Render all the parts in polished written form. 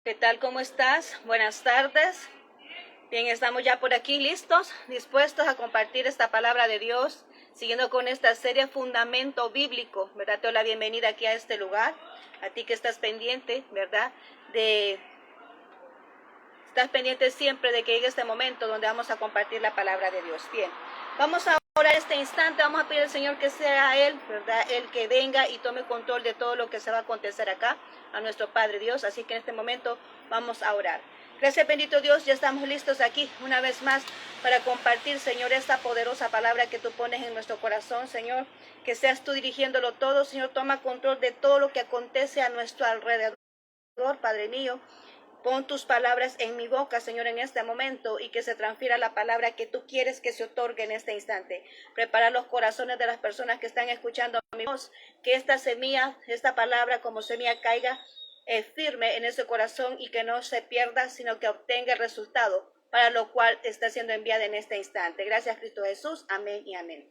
¿Qué tal? ¿Cómo estás? Buenas tardes. Bien, estamos ya por aquí listos, dispuestos a compartir esta palabra de Dios, siguiendo con esta serie Fundamento Bíblico, ¿verdad? Te doy la bienvenida aquí a este lugar, a ti que estás pendiente, ¿verdad? Estás pendiente siempre de que llegue este momento donde vamos a compartir la palabra de Dios. Bien, vamos ahora a este instante, vamos a pedir al Señor que sea Él, ¿verdad? Él que venga y tome control de todo lo que se va a acontecer acá, a nuestro Padre Dios. Así que en este momento vamos a orar. Gracias, bendito Dios, ya estamos listos aquí una vez más para compartir, Señor, esta poderosa palabra que tú pones en nuestro corazón, Señor, que seas tú dirigiéndolo todo, Señor, toma control de todo lo que acontece a nuestro alrededor, Padre mío. Pon tus palabras en mi boca, Señor, en este momento, y que se transfiera la palabra que tú quieres que se otorgue en este instante. Prepara los corazones de las personas que están escuchando mi voz, que esta semilla, esta palabra como semilla caiga firme en ese corazón y que no se pierda, sino que obtenga el resultado para lo cual está siendo enviada en este instante. Gracias, Cristo Jesús. Amén y amén.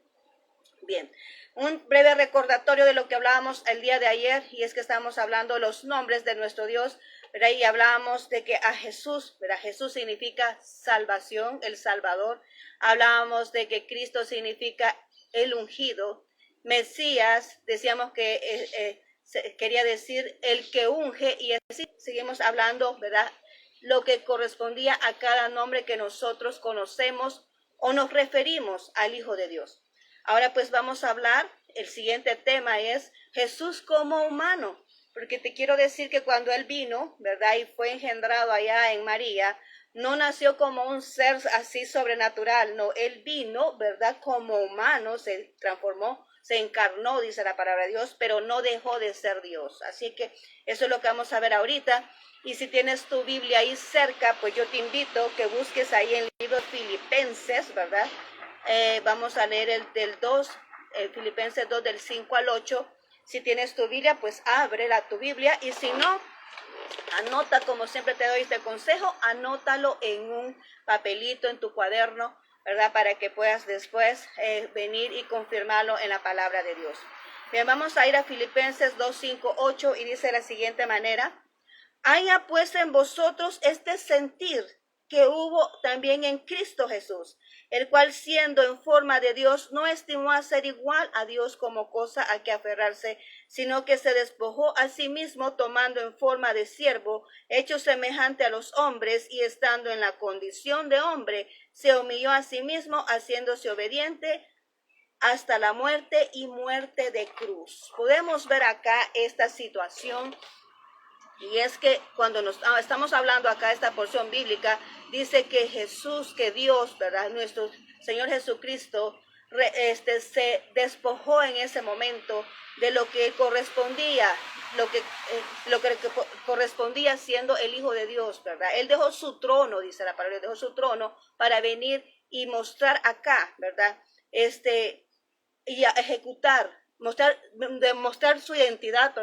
Bien, un breve recordatorio de lo que hablábamos el día de ayer, y es que estamos hablando los nombres de nuestro Dios, ¿verdad? Y hablábamos de que a Jesús, ¿verdad? Jesús significa salvación, el Salvador. Hablábamos de que Cristo significa el ungido. Mesías, decíamos que quería decir el que unge, y así seguimos hablando, ¿verdad? Lo que correspondía a cada nombre que nosotros conocemos o nos referimos al Hijo de Dios. Ahora pues vamos a hablar, el siguiente tema es Jesús como humano, porque te quiero decir que cuando Él vino, ¿verdad? Y fue engendrado allá en María, no nació como un ser así sobrenatural, no, Él vino, ¿verdad? Como humano, se transformó, se encarnó, dice la palabra de Dios, pero no dejó de ser Dios. Así que eso es lo que vamos a ver ahorita. Y si tienes tu Biblia ahí cerca, pues yo te invito que busques ahí en el libro Filipenses, ¿verdad? Vamos a leer el del 2, Filipenses 2 del 5 al 8. Si tienes tu Biblia, pues ábrela tu Biblia, y si no, anota, como siempre te doy este consejo, anótalo en un papelito, en tu cuaderno, ¿verdad? Para que puedas después venir y confirmarlo en la palabra de Dios. Bien, vamos a ir a Filipenses 2, 5, 8 y dice de la siguiente manera: haya pues en vosotros este sentir que hubo también en Cristo Jesús, el cual siendo en forma de Dios no estimó a ser igual a Dios como cosa a que aferrarse, sino que se despojó a sí mismo, tomando en forma de siervo, hecho semejante a los hombres, y estando en la condición de hombre, se humilló a sí mismo, haciéndose obediente hasta la muerte y muerte de cruz. Podemos ver acá esta situación. Y es que cuando estamos hablando acá esta porción bíblica, dice que Jesús, que Dios, ¿verdad? Nuestro Señor Jesucristo se despojó en ese momento de lo que correspondía, lo que correspondía siendo el Hijo de Dios, ¿verdad? Él dejó su trono, dice la palabra, dejó su trono para venir y mostrar acá, ¿verdad? Y a ejecutar, demostrar su identidad,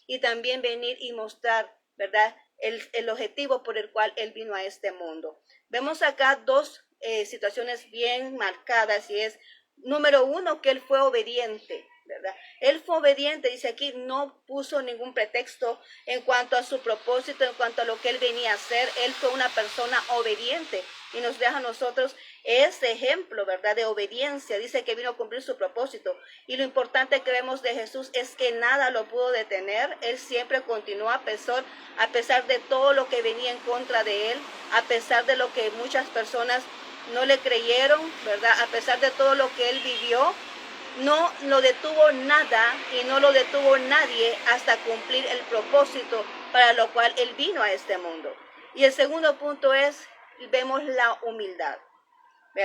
y también venir y mostrar, ¿verdad? El objetivo por el cual Él vino a este mundo. Vemos acá dos situaciones bien marcadas, y es, número uno, que Él fue obediente, ¿verdad? Él fue obediente, dice aquí, no puso ningún pretexto en cuanto a su propósito, en cuanto a lo que Él venía a hacer. Él fue una persona obediente y nos deja a nosotros ese ejemplo, ¿verdad? De obediencia. Dice que vino a cumplir su propósito. Y lo importante que vemos de Jesús es que nada lo pudo detener. Él siempre continuó a pesar de todo lo que venía en contra de él, a pesar de lo que muchas personas no le creyeron, ¿verdad? A pesar de todo lo que él vivió, no lo detuvo nada y no lo detuvo nadie hasta cumplir el propósito para lo cual él vino a este mundo. Y el segundo punto es, vemos la humildad.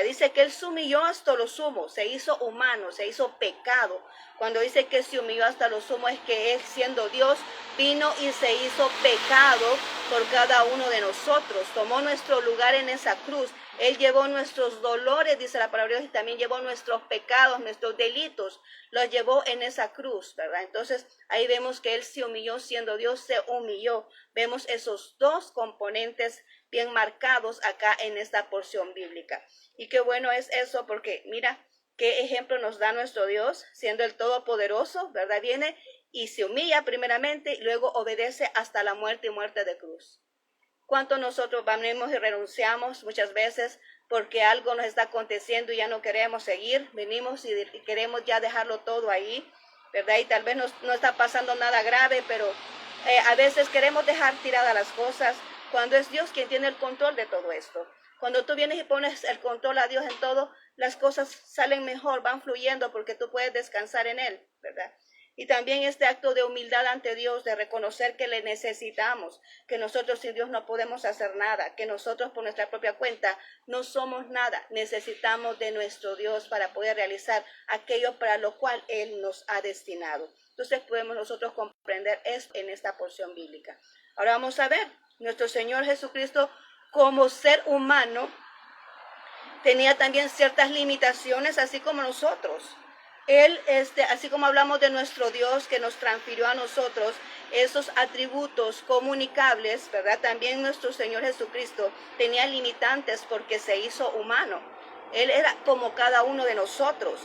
Dice que él se humilló hasta lo sumo, se hizo humano, se hizo pecado. Cuando dice que se humilló hasta lo sumo, es que él, siendo Dios, vino y se hizo pecado por cada uno de nosotros. Tomó nuestro lugar en esa cruz. Él llevó nuestros dolores, dice la palabra de Dios, y también llevó nuestros pecados, nuestros delitos, los llevó en esa cruz, ¿verdad? Entonces ahí vemos que él se humilló, siendo Dios, se humilló. Vemos esos dos componentes bien marcados acá en esta porción bíblica. Y qué bueno es eso, porque mira qué ejemplo nos da nuestro Dios, siendo el Todopoderoso, ¿verdad? Viene y se humilla primeramente y luego obedece hasta la muerte y muerte de cruz. ¿Cuánto nosotros venimos y renunciamos muchas veces porque algo nos está aconteciendo y ya no queremos seguir? Venimos y queremos ya dejarlo todo ahí, ¿verdad? Y tal vez no está pasando nada grave, pero a veces queremos dejar tiradas las cosas cuando es Dios quien tiene el control de todo esto. Cuando tú vienes y pones el control a Dios en todo, las cosas salen mejor, van fluyendo porque tú puedes descansar en Él, ¿verdad? Y también este acto de humildad ante Dios, de reconocer que le necesitamos, que nosotros sin Dios no podemos hacer nada, que nosotros por nuestra propia cuenta no somos nada, necesitamos de nuestro Dios para poder realizar aquello para lo cual Él nos ha destinado. Entonces podemos nosotros comprender esto en esta porción bíblica. Ahora vamos a ver, nuestro Señor Jesucristo como ser humano tenía también ciertas limitaciones, así como nosotros. Él, así como hablamos de nuestro Dios que nos transfirió a nosotros esos atributos comunicables, ¿verdad? También nuestro Señor Jesucristo tenía limitantes porque se hizo humano. Él era como cada uno de nosotros.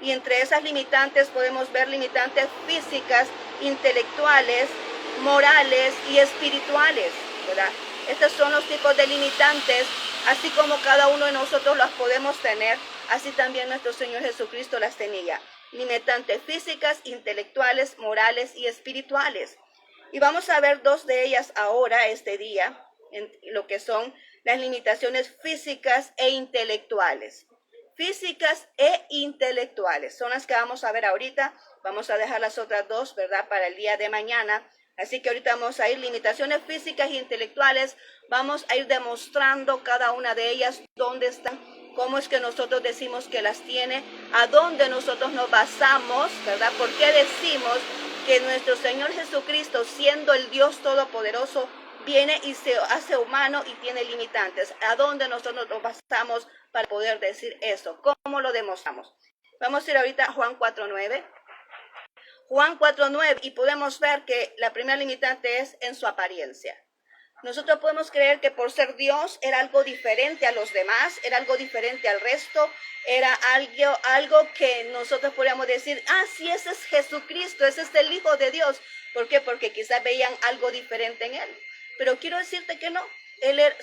Y entre esas limitantes podemos ver limitantes físicas, intelectuales, morales y espirituales, ¿verdad? Estos son los tipos de limitantes, así como cada uno de nosotros las podemos tener. Así también nuestro Señor Jesucristo las tenía. Limitantes físicas, intelectuales, morales y espirituales. Y vamos a ver dos de ellas ahora, este día, en lo que son las limitaciones físicas e intelectuales. Físicas e intelectuales son las que vamos a ver ahorita. Vamos a dejar las otras dos, ¿verdad?, para el día de mañana. Así que ahorita vamos a ir limitaciones físicas e intelectuales. Vamos a ir demostrando cada una de ellas dónde están. ¿Cómo es que nosotros decimos que las tiene? ¿A dónde nosotros nos basamos? ¿Verdad? ¿Por qué decimos que nuestro Señor Jesucristo, siendo el Dios Todopoderoso, viene y se hace humano y tiene limitantes? ¿A dónde nosotros nos basamos para poder decir eso? ¿Cómo lo demostramos? Vamos a ir ahorita a Juan 4:9. Juan 4:9, y podemos ver que la primera limitante es en su apariencia. Nosotros podemos creer que por ser Dios era algo diferente a los demás, era algo diferente al resto, era algo que nosotros podríamos decir, sí, ese es Jesucristo, ese es el Hijo de Dios. ¿Por qué? Porque quizás veían algo diferente en Él. Pero quiero decirte que no,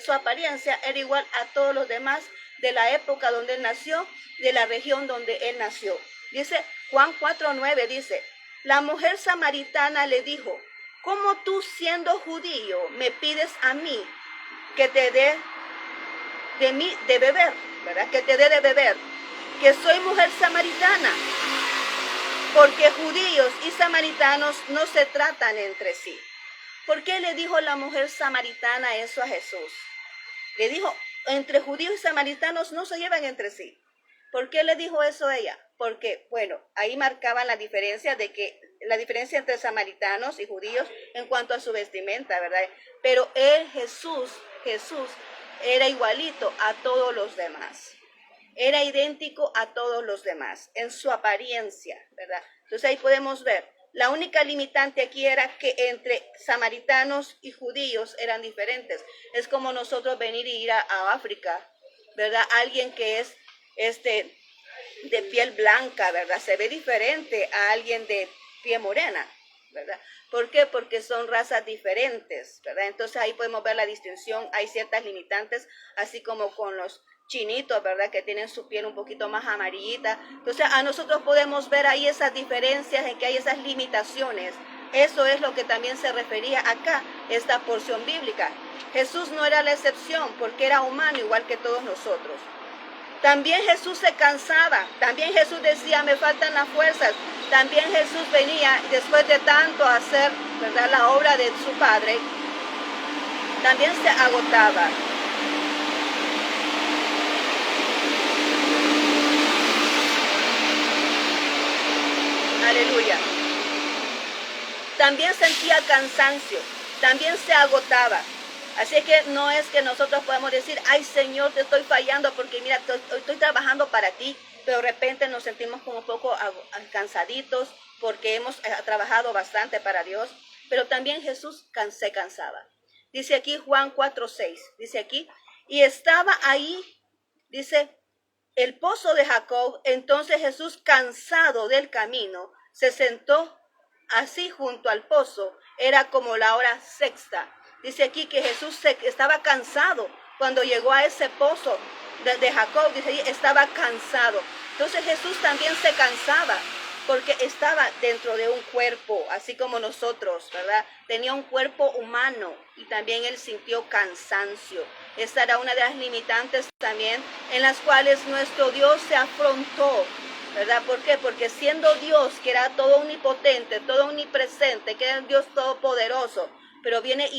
su apariencia era igual a todos los demás de la época donde Él nació, de la región donde Él nació. Dice Juan 4:9, dice, la mujer samaritana le dijo, ¿cómo tú siendo judío me pides a mí que te dé de beber, ¿verdad? Que te dé de beber, que soy mujer samaritana, porque judíos y samaritanos no se tratan entre sí. ¿Por qué le dijo la mujer samaritana eso a Jesús? Le dijo, entre judíos y samaritanos no se llevan entre sí. ¿Por qué le dijo eso a ella? Porque, bueno, ahí marcaban la diferencia entre samaritanos y judíos en cuanto a su vestimenta, ¿verdad? Pero Jesús era igualito a todos los demás. Era idéntico a todos los demás en su apariencia, ¿verdad? Entonces ahí podemos ver, la única limitante aquí era que entre samaritanos y judíos eran diferentes. Es como nosotros venir y ir a África, ¿verdad? Alguien que es de piel blanca, ¿verdad? Se ve diferente a alguien de piel morena, ¿verdad? ¿Por qué? Porque son razas diferentes, ¿verdad? Entonces ahí podemos ver la distinción. Hay ciertas limitantes, así como con los chinitos, ¿verdad? Que tienen su piel un poquito más amarillita. Entonces a nosotros podemos ver ahí esas diferencias, en que hay esas limitaciones. Eso es lo que también se refería acá, esta porción bíblica. Jesús no era la excepción, porque era humano igual que todos nosotros. También Jesús se cansaba, también Jesús decía, me faltan las fuerzas. También Jesús venía, después de tanto hacer, ¿verdad?, la obra de su Padre, también se agotaba. Aleluya. También sentía cansancio, también se agotaba. Así que no es que nosotros podemos decir, ay Señor, te estoy fallando porque mira, estoy trabajando para ti, pero de repente nos sentimos como un poco cansaditos porque hemos trabajado bastante para Dios. Pero también Jesús se cansaba. Dice aquí Juan 4:6, dice aquí, y estaba ahí, dice, el pozo de Jacob. Entonces Jesús, cansado del camino, se sentó así junto al pozo, era como la hora sexta. Dice aquí que Jesús estaba cansado cuando llegó a ese pozo de Jacob, dice, estaba cansado. Entonces Jesús también se cansaba porque estaba dentro de un cuerpo, así como nosotros, ¿verdad? Tenía un cuerpo humano y también él sintió cansancio. Esta era una de las limitantes también en las cuales nuestro Dios se afrontó, ¿verdad? ¿Por qué? Porque siendo Dios, que era todo omnipotente, todo omnipresente, que era el Dios todopoderoso, pero viene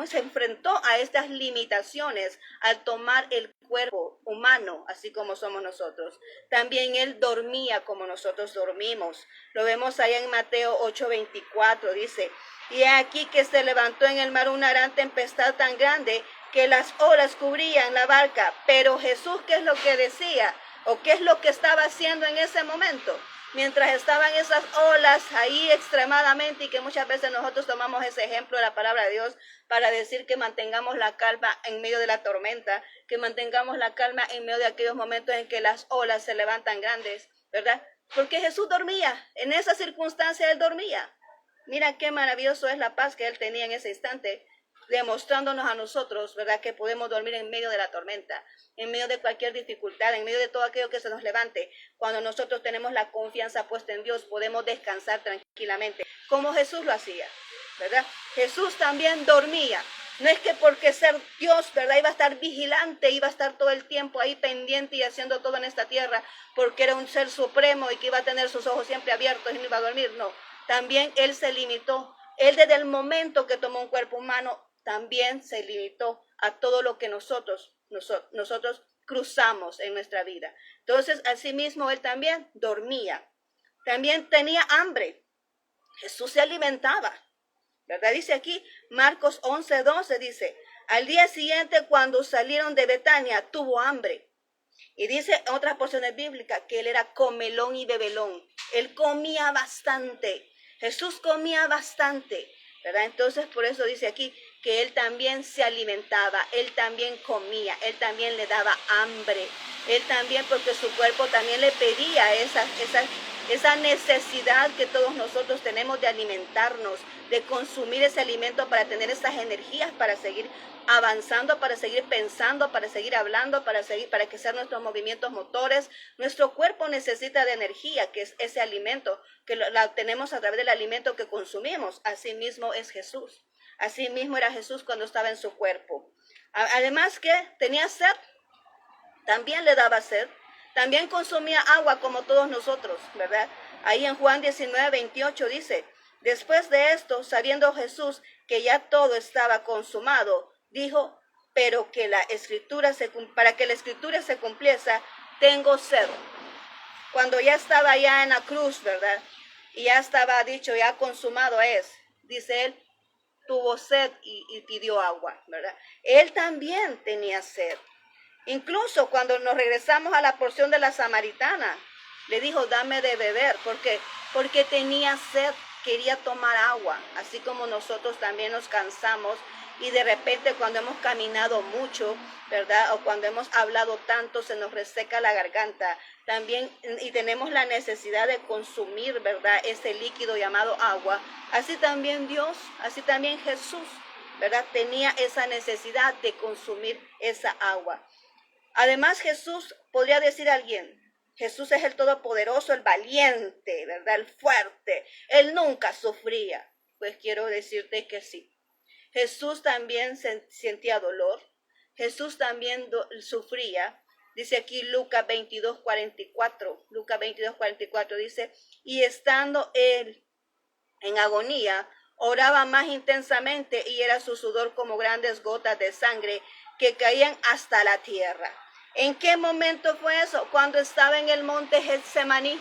se enfrentó a estas limitaciones al tomar el cuerpo humano, así como somos nosotros. También él dormía como nosotros dormimos. Lo vemos allá en Mateo 8:24, dice, y aquí que se levantó en el mar una gran tempestad tan grande que las olas cubrían la barca. Pero Jesús, ¿qué es lo que decía? ¿O qué es lo que estaba haciendo en ese momento? Mientras estaban esas olas ahí extremadamente, y que muchas veces nosotros tomamos ese ejemplo de la palabra de Dios para decir que mantengamos la calma en medio de la tormenta, que mantengamos la calma en medio de aquellos momentos en que las olas se levantan grandes, ¿verdad? Porque Jesús dormía, en esa circunstancia él dormía. Mira qué maravilloso es la paz que él tenía en ese instante, demostrándonos a nosotros, ¿verdad?, que podemos dormir en medio de la tormenta, en medio de cualquier dificultad, en medio de todo aquello que se nos levante. Cuando nosotros tenemos la confianza puesta en Dios, podemos descansar tranquilamente, como Jesús lo hacía, ¿verdad? Jesús también dormía. No es que porque ser Dios, ¿verdad?, iba a estar vigilante, iba a estar todo el tiempo ahí pendiente y haciendo todo en esta tierra, porque era un ser supremo y que iba a tener sus ojos siempre abiertos y no iba a dormir. No, también él se limitó. Él desde el momento que tomó un cuerpo humano, también se limitó a todo lo que nosotros cruzamos en nuestra vida. Entonces, asimismo, él también dormía. También tenía hambre. Jesús se alimentaba, ¿verdad? Dice aquí, Marcos 11:12, dice, al día siguiente, cuando salieron de Betania, tuvo hambre. Y dice en otras porciones bíblicas que él era comelón y bebelón. Él comía bastante. Jesús comía bastante, ¿verdad? Entonces, por eso dice aquí que él también se alimentaba, él también comía, él también le daba hambre, él también, porque su cuerpo también le pedía esa necesidad que todos nosotros tenemos de alimentarnos, de consumir ese alimento para tener esas energías, para seguir avanzando, para seguir pensando, para seguir hablando, para que sean nuestros movimientos motores. Nuestro cuerpo necesita de energía, que es ese alimento, que la obtenemos a través del alimento que consumimos. Así mismo es Jesús. Así mismo era Jesús cuando estaba en su cuerpo. Además que tenía sed, también le daba sed. También consumía agua como todos nosotros, ¿verdad? Ahí en Juan 19:28 dice, después de esto, sabiendo Jesús que ya todo estaba consumado, dijo, pero que para que la escritura se cumpliese, tengo sed. Cuando ya estaba ya en la cruz, ¿verdad? Y ya estaba dicho, ya consumado es, dice él, tuvo sed y pidió agua, ¿verdad? Él también tenía sed. Incluso cuando nos regresamos a la porción de la samaritana, le dijo, dame de beber, porque tenía sed, quería tomar agua, así como nosotros también nos cansamos y de repente cuando hemos caminado mucho, ¿verdad? O cuando hemos hablado tanto, se nos reseca la garganta también y tenemos la necesidad de consumir, ¿verdad?, ese líquido llamado agua. Así también Dios, así también Jesús, ¿verdad?, tenía esa necesidad de consumir esa agua. Además, Jesús, podría decir alguien, Jesús es el todopoderoso, el valiente, ¿verdad?, el fuerte. Él nunca sufría. Pues quiero decirte que sí. Jesús también sentía dolor. Jesús también sufría. Dice aquí Lucas 22:44. Lucas 22:44 dice, y estando él en agonía, oraba más intensamente y era su sudor como grandes gotas de sangre que caían hasta la tierra. ¿En qué momento fue eso? Cuando estaba en el monte Getsemaní.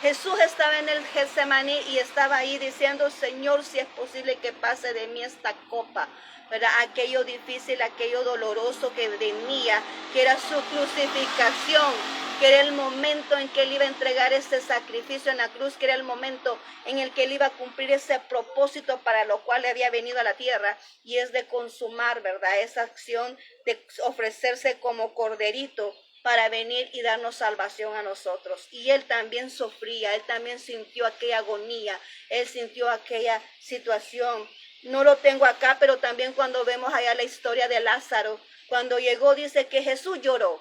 Jesús estaba en el Getsemaní y estaba ahí diciendo, Señor, si es posible que pase de mí esta copa, ¿verdad? Aquello difícil, aquello doloroso que venía, que era su crucificación, que era el momento en que él iba a entregar ese sacrificio en la cruz, que era el momento en el que él iba a cumplir ese propósito para lo cual le había venido a la tierra, y es de consumar, ¿verdad?, esa acción de ofrecerse como corderito para venir y darnos salvación a nosotros. Y él también sufría, él también sintió aquella agonía, él sintió aquella situación. No lo tengo acá, pero también cuando vemos allá la historia de Lázaro, cuando llegó dice que Jesús lloró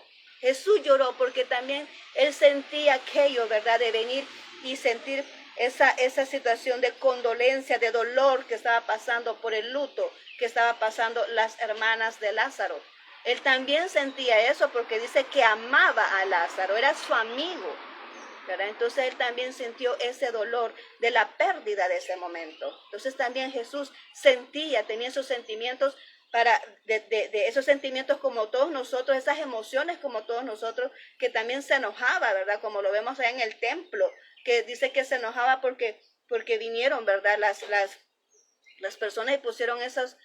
porque también él sentía aquello, ¿verdad? De venir y sentir esa situación de condolencia, de dolor que estaba pasando por el luto que estaba pasando las hermanas de Lázaro. Él también sentía eso porque dice que amaba a Lázaro, era su amigo, ¿verdad? Entonces él también sintió ese dolor de la pérdida de ese momento. Entonces también Jesús tenía esos sentimientos de esos sentimientos como todos nosotros, esas emociones como todos nosotros, que también se enojaba, ¿verdad? Como lo vemos allá en el templo, que dice que se enojaba porque vinieron, ¿verdad? Las personas y pusieron esas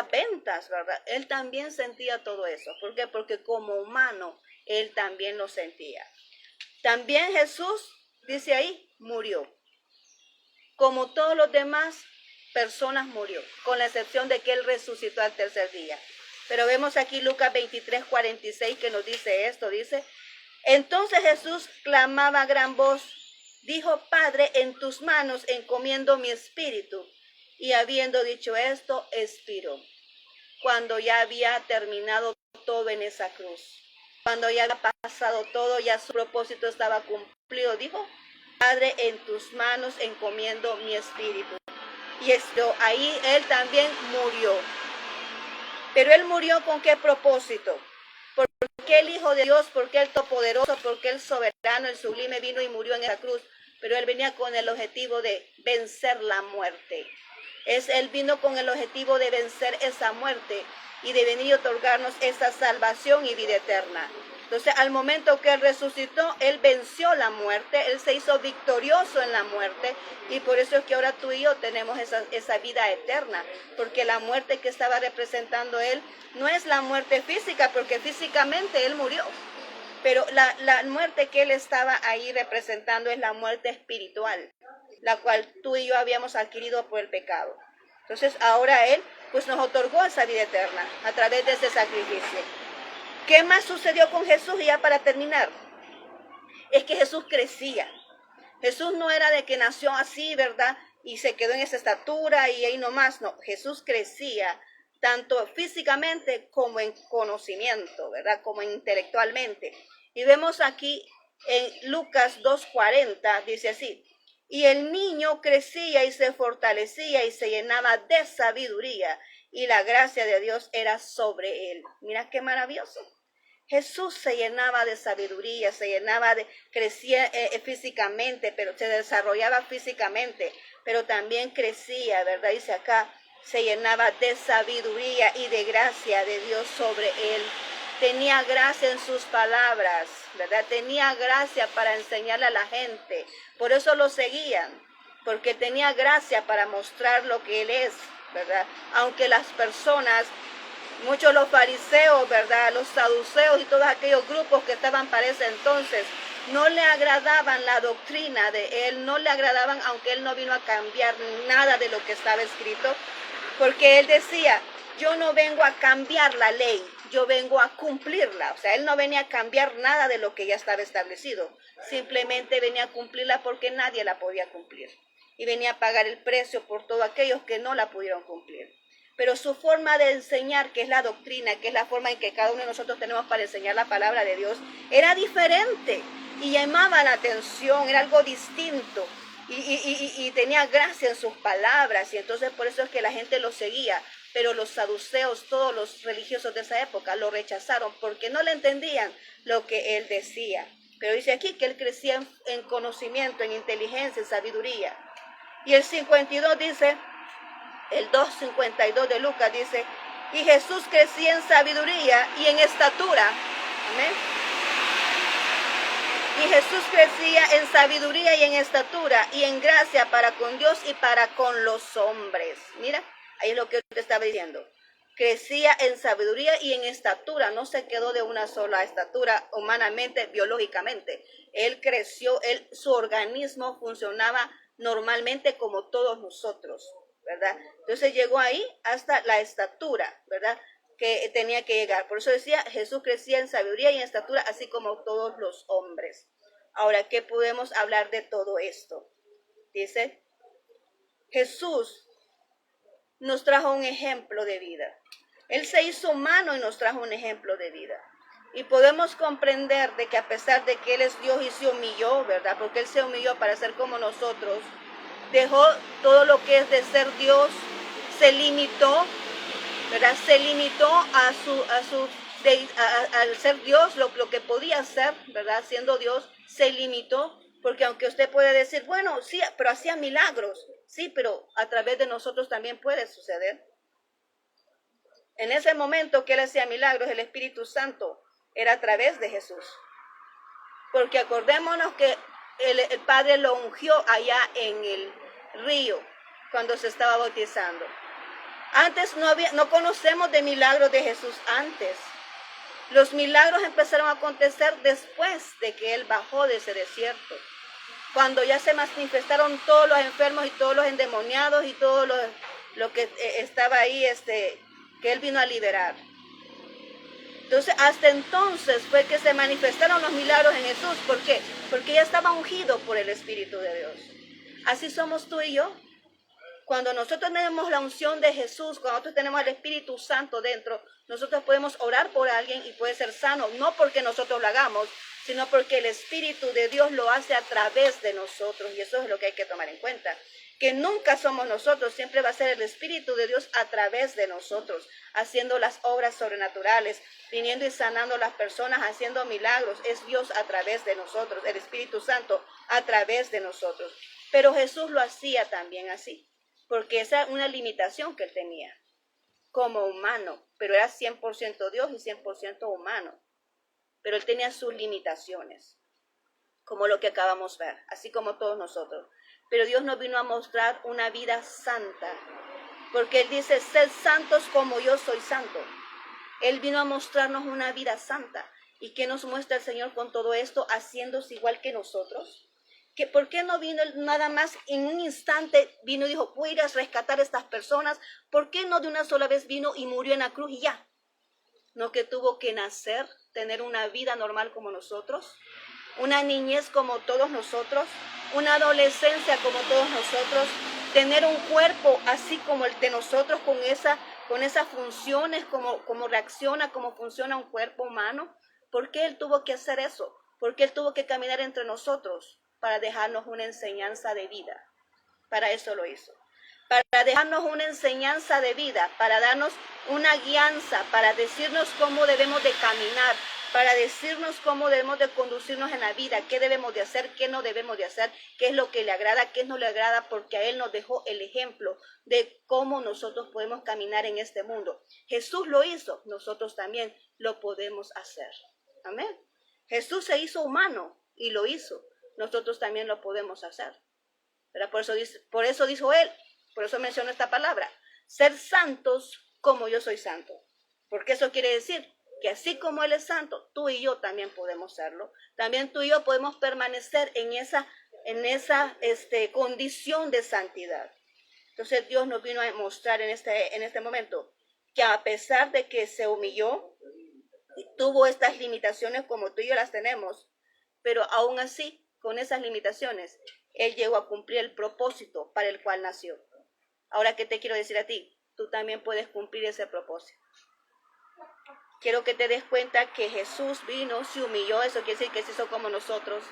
ventas, ¿verdad? Él también sentía todo eso. ¿Por qué? Porque como humano, él también lo sentía. También Jesús, dice ahí, murió. Como todos los demás personas murió, con la excepción de que él resucitó al tercer día. Pero vemos aquí Lucas 23:46 que nos dice esto, dice, entonces Jesús clamaba a gran voz, dijo, Padre, en tus manos encomiendo mi espíritu. Y habiendo dicho esto, expiró. Cuando ya había terminado todo en esa cruz, cuando ya había pasado todo, ya su propósito estaba cumplido, dijo, Padre, en tus manos encomiendo mi espíritu. Y ahí él también murió. Pero él murió ¿con qué propósito? Porque el Hijo de Dios, porque el Todopoderoso, porque el Soberano, el Sublime vino y murió en esa cruz. Pero él venía con el objetivo de vencer la muerte. Él vino con el objetivo de vencer esa muerte y de venir y otorgarnos esa salvación y vida eterna. Entonces, al momento que él resucitó, él venció la muerte, él se hizo victorioso en la muerte, y por eso es que ahora tú y yo tenemos esa vida eterna, porque la muerte que estaba representando él no es la muerte física, porque físicamente él murió, pero la muerte que él estaba ahí representando es la muerte espiritual, la cual tú y yo habíamos adquirido por el pecado. Entonces ahora él pues nos otorgó esa vida eterna a través de ese sacrificio. ¿Qué más sucedió con Jesús? Y ya para terminar, es que Jesús crecía. Jesús no era de que nació así, ¿verdad? Y se quedó en esa estatura y ahí nomás, no. Jesús crecía tanto físicamente como en conocimiento, ¿verdad? Como intelectualmente. Y vemos aquí en Lucas 2:40, dice así, y el niño crecía y se fortalecía y se llenaba de sabiduría y la gracia de Dios era sobre él. Mira qué maravilloso. Jesús se llenaba de sabiduría, crecía físicamente, pero se desarrollaba físicamente, pero también crecía, ¿verdad? Dice acá, se llenaba de sabiduría y de gracia de Dios sobre él. Tenía gracia en sus palabras, ¿verdad? Tenía gracia para enseñarle a la gente. Por eso lo seguían, porque tenía gracia para mostrar lo que él es, ¿verdad? Aunque las personas, muchos los fariseos, ¿verdad? Los saduceos y todos aquellos grupos que estaban para ese entonces, no le agradaban la doctrina de él, no le agradaban, aunque él no vino a cambiar nada de lo que estaba escrito, porque él decía, yo no vengo a cambiar la ley, yo vengo a cumplirla. O sea, él no venía a cambiar nada de lo que ya estaba establecido, simplemente venía a cumplirla porque nadie la podía cumplir. Y venía a pagar el precio por todos aquellos que no la pudieron cumplir. Pero su forma de enseñar, que es la doctrina, que es la forma en que cada uno de nosotros tenemos para enseñar la palabra de Dios, era diferente y llamaba la atención, era algo distinto y tenía gracia en sus palabras, y entonces por eso es que la gente lo seguía. Pero los saduceos, todos los religiosos de esa época, lo rechazaron porque no le entendían lo que él decía. Pero dice aquí que él crecía en conocimiento, en inteligencia, en sabiduría. Y el 52 dice, el 2:52 de Lucas dice, y Jesús crecía en sabiduría y en estatura. Amén. Y Jesús crecía en sabiduría y en estatura y en gracia para con Dios y para con los hombres. Mira, ahí es lo que te estaba diciendo. Crecía en sabiduría y en estatura. No se quedó de una sola estatura humanamente, biológicamente. Él creció, su organismo funcionaba normalmente como todos nosotros, ¿verdad? Entonces llegó ahí hasta la estatura, ¿verdad? que tenía que llegar. Por eso decía, Jesús crecía en sabiduría y en estatura, así como todos los hombres. Ahora, ¿qué podemos hablar de todo esto? Dice, Jesús nos trajo un ejemplo de vida. Él se hizo humano y nos trajo un ejemplo de vida. Y podemos comprender de que a pesar de que Él es Dios y se humilló, ¿verdad? Porque Él se humilló para ser como nosotros, dejó todo lo que es de ser Dios, se limitó, ¿verdad? Se limitó al ser Dios, lo que podía hacer, ¿verdad? Siendo Dios, se limitó, porque aunque usted puede decir, bueno, sí, pero hacía milagros, sí, pero a través de nosotros también puede suceder. En ese momento que Él hacía milagros, el Espíritu Santo era a través de Jesús. Porque acordémonos que el Padre lo ungió allá en el río, cuando se estaba bautizando. Antes no conocemos de milagros de Jesús antes. Los milagros empezaron a acontecer después de que Él bajó de ese desierto. Cuando ya se manifestaron todos los enfermos y todos los endemoniados y todo lo que estaba ahí, que Él vino a liberar. Entonces, hasta entonces fue que se manifestaron los milagros en Jesús. ¿Por qué? Porque ya estaba ungido por el Espíritu de Dios. Así somos tú y yo. Cuando nosotros tenemos la unción de Jesús, cuando nosotros tenemos el Espíritu Santo dentro, nosotros podemos orar por alguien y puede ser sano, no porque nosotros lo hagamos, sino porque el Espíritu de Dios lo hace a través de nosotros. Y eso es lo que hay que tomar en cuenta. Que nunca somos nosotros, siempre va a ser el Espíritu de Dios a través de nosotros, haciendo las obras sobrenaturales, viniendo y sanando a las personas, haciendo milagros. Es Dios a través de nosotros, el Espíritu Santo a través de nosotros. Pero Jesús lo hacía también así, porque esa es una limitación que Él tenía como humano, pero era 100% Dios y 100% humano. Pero Él tenía sus limitaciones, como lo que acabamos de ver, así como todos nosotros. Pero Dios nos vino a mostrar una vida santa, porque Él dice, sed santos como yo soy santo. Él vino a mostrarnos una vida santa. ¿Y qué nos muestra el Señor con todo esto? Haciéndose igual que nosotros. ¿Por qué no vino nada más en un instante? Vino y dijo, voy a ir a rescatar a estas personas. ¿Por qué no de una sola vez vino y murió en la cruz y ya? No, que tuvo que nacer, tener una vida normal como nosotros, una niñez como todos nosotros, una adolescencia como todos nosotros, tener un cuerpo así como el de nosotros, con esas funciones, como reacciona, cómo funciona un cuerpo humano. ¿Por qué Él tuvo que hacer eso? Porque Él tuvo que caminar entre nosotros para dejarnos una enseñanza de vida. Para eso lo hizo. Para dejarnos una enseñanza de vida, para darnos una guianza, para decirnos cómo debemos de caminar, para decirnos cómo debemos de conducirnos en la vida, qué debemos de hacer, qué no debemos de hacer, qué es lo que le agrada, qué no le agrada, porque a Él nos dejó el ejemplo de cómo nosotros podemos caminar en este mundo. Jesús lo hizo, nosotros también lo podemos hacer. Amén. Jesús se hizo humano y lo hizo, nosotros también lo podemos hacer. ¿Verdad? Por eso dijo Él, por eso menciono esta palabra, ser santos como yo soy santo. Porque eso quiere decir que así como Él es santo, tú y yo también podemos serlo. También tú y yo podemos permanecer en esa condición de santidad. Entonces Dios nos vino a mostrar en este momento que a pesar de que se humilló, tuvo estas limitaciones como tú y yo las tenemos, pero aún así, con esas limitaciones, Él llegó a cumplir el propósito para el cual nació. Ahora, ¿qué te quiero decir a ti? Tú también puedes cumplir ese propósito. Quiero que te des cuenta que Jesús vino, se humilló, eso quiere decir que se hizo como nosotros,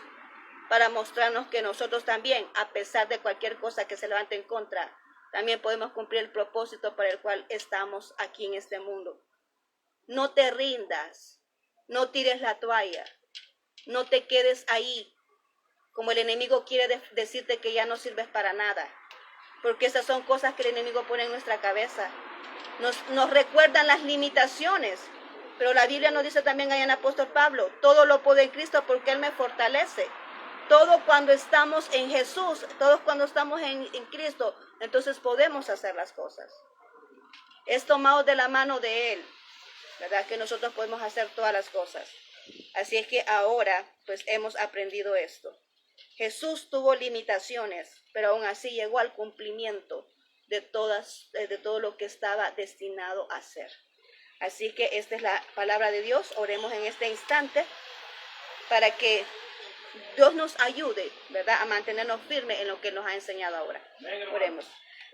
para mostrarnos que nosotros también, a pesar de cualquier cosa que se levante en contra, también podemos cumplir el propósito para el cual estamos aquí en este mundo. No te rindas, no tires la toalla, no te quedes ahí, como el enemigo quiere decirte que ya no sirves para nada. Porque esas son cosas que el enemigo pone en nuestra cabeza. Nos recuerdan las limitaciones. Pero la Biblia nos dice también allá en Apóstol Pablo, todo lo puedo en Cristo porque Él me fortalece. Todo cuando estamos en Jesús, todo cuando estamos en Cristo, entonces podemos hacer las cosas. Es tomado de la mano de Él, ¿verdad? Que nosotros podemos hacer todas las cosas. Así es que ahora pues hemos aprendido esto. Jesús tuvo limitaciones, pero aún así llegó al cumplimiento de todo lo que estaba destinado a hacer. Así que esta es la palabra de Dios. Oremos en este instante para que Dios nos ayude, ¿verdad?, a mantenernos firmes en lo que nos ha enseñado ahora. Oremos.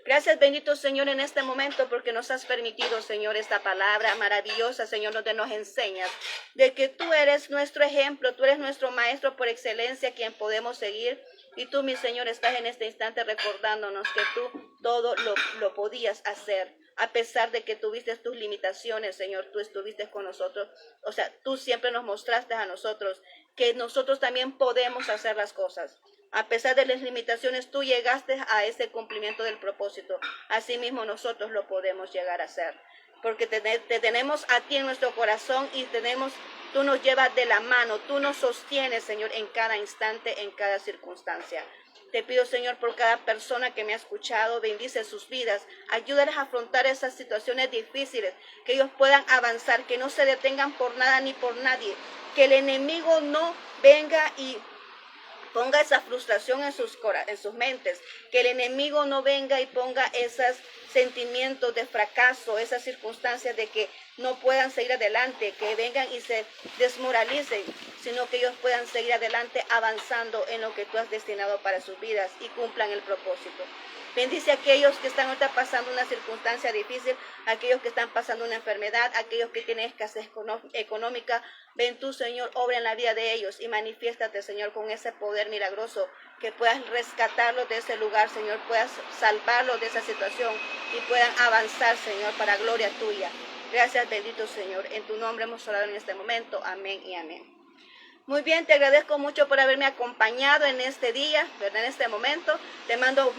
Gracias, bendito Señor, en este momento porque nos has permitido, Señor, esta palabra maravillosa, Señor, donde nos enseñas de que tú eres nuestro ejemplo, tú eres nuestro maestro por excelencia, quien podemos seguir. Y tú, mi Señor, estás en este instante recordándonos que tú todo lo podías hacer. A pesar de que tuviste tus limitaciones, Señor, tú estuviste con nosotros. O sea, tú siempre nos mostraste a nosotros que nosotros también podemos hacer las cosas. A pesar de las limitaciones, tú llegaste a ese cumplimiento del propósito. Asimismo, nosotros lo podemos llegar a hacer. Porque te tenemos a ti en nuestro corazón y tú nos llevas de la mano, tú nos sostienes, Señor, en cada instante, en cada circunstancia. Te pido, Señor, por cada persona que me ha escuchado, bendice sus vidas, ayúdales a afrontar esas situaciones difíciles, que ellos puedan avanzar, que no se detengan por nada ni por nadie, que el enemigo no venga y ponga esa frustración en sus mentes, que el enemigo no venga y ponga esos sentimientos de fracaso, esas circunstancias de que no puedan seguir adelante, que vengan y se desmoralicen, sino que ellos puedan seguir adelante avanzando en lo que tú has destinado para sus vidas y cumplan el propósito. Bendice a aquellos que están ahorita pasando una circunstancia difícil, aquellos que están pasando una enfermedad, aquellos que tienen escasez económica. Ven tú, Señor, obra en la vida de ellos y manifiéstate, Señor, con ese poder milagroso, que puedas rescatarlos de ese lugar, Señor, puedas salvarlos de esa situación y puedan avanzar, Señor, para gloria tuya. Gracias, bendito Señor. En tu nombre hemos orado en este momento. Amén y amén. Muy bien, te agradezco mucho por haberme acompañado en este día, ¿verdad?, en este momento. Te mando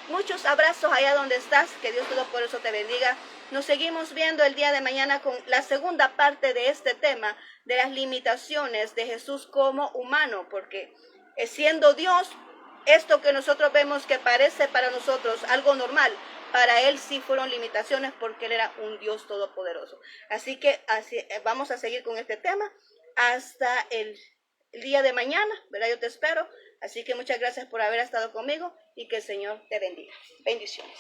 muchos abrazos allá donde estás. Que Dios Todopoderoso te bendiga. Nos seguimos viendo el día de mañana con la segunda parte de este tema, de las limitaciones de Jesús como humano, porque siendo Dios, esto que nosotros vemos que parece para nosotros algo normal, para Él sí fueron limitaciones, porque Él era un Dios todopoderoso. Así que vamos a seguir con este tema hasta el día de mañana, ¿verdad? Yo te espero. Así que muchas gracias por haber estado conmigo y que el Señor te bendiga. Bendiciones.